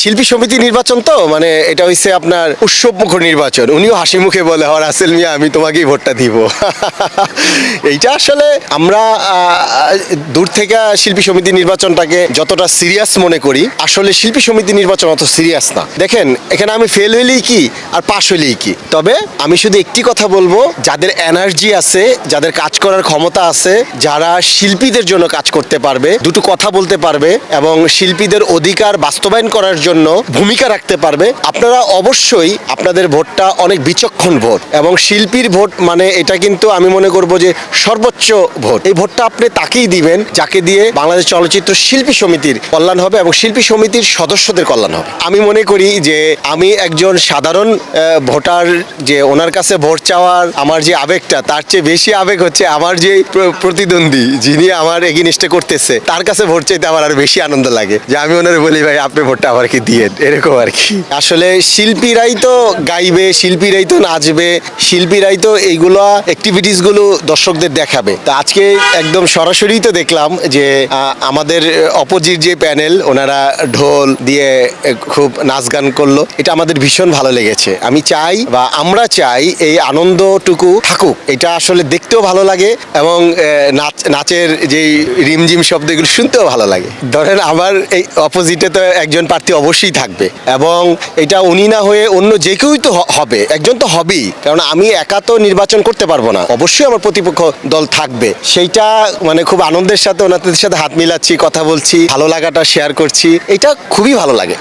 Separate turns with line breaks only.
শিল্পী সমিতি নির্বাচন তো মানে এটা হইছে আপনার উৎসবমুখর নির্বাচন। উনিও হাসি মুখে বলে রাসেল মিয়া আমি তোমাকেই ভোটটা দিব। এইটা আসলে আমরা দূর থেকে শিল্পী সমিতি নির্বাচনটাকে যতটা সিরিয়াস মনে করি, আসলে শিল্পী সমিতি নির্বাচন অত সিরিয়াস না। দেখেন এখানে আমি ফেল হইলেই কি আর পাশ হইলেই কি। তবে আমি শুধু একটি কথা বলবো, যাদের এনার্জি আছে, যাদের কাজ করার ক্ষমতা আছে, যারা শিল্পীদের জন্য কাজ করতে পারবে, দুটো কথা বলতে পারবে এবং শিল্পীদের অধিকার বাস্তবায়ন করার জন্য ভূমিকা রাখতে পারবে, আপনারা অবশ্যই আপনাদের ভোটটা অনেক বিচক্ষণ ভোট এবং শিল্পীর ভোট মানে এটা কিন্তু আমি মনে করব যে সর্বোচ্চ ভোট। এই ভোটটা আপনি তাকেই দিবেন যাকে দিয়ে বাংলাদেশ চলচ্চিত্র শিল্পী সমিতির কল্যাণ হবে এবং শিল্পী সমিতির সদস্যদের কল্যাণ হবে। আমি মনে করি যে আমি একজন সাধারণ ভোটার, যে ওনার কাছে ভোট চাওয়ার আমার যে আবেগটা, তার চেয়ে বেশি আবেগ হচ্ছে আমার যে প্রতিদ্বন্দ্বী যিনি আমার এগেইনস্টে করতেছে তার কাছে ভোট চাইতে আমার আরো বেশি আনন্দ লাগে, যে আমি ওনারে বলি ভাই আপনি ভোটটা আবার কি দিয়ে এরকম আর কি। আসলে শিল্পীরাই তো গাইবে, শিল্পীরাই তো নাচবে, শিল্পীরাই তো এইগুলো অ্যাক্টিভিটিস গুলো দর্শকদের দেখাবে। তো আজকে একদম সরাসরি তো দেখলাম যে আমাদের অপোজিট যে প্যানেল ওনারা ঢোল দিয়ে খুব নাচ গান করলো, এটা আমাদের ভীষণ ভালো লেগেছে। আমি চাই বা আমরা চাই এই আনন্দটুকু থাকুক, এটা আসলে দেখতেও ভালো লাগে এবং নাচের যে রিমঝিম শব্দ এগুলো শুনতেও ভালো লাগে। ধরেন আমার এই অপোজিটে তো একজন প্রার্থী অবশ্যই থাকবে এবং এটা উনি না হয়ে অন্য যে কেউই তো হবে, একজন তো হবেই, কারণ আমি একা তো নির্বাচন করতে পারবো না, অবশ্যই আমার প্রতিপক্ষ দল থাকবে। সেইটা মানে খুব আনন্দের সাথে ওনাদের সাথে হাত মিলাচ্ছি, কথা বলছি, ভালো লাগাটা শেয়ার করছি, এটা খুবই ভালো লাগে।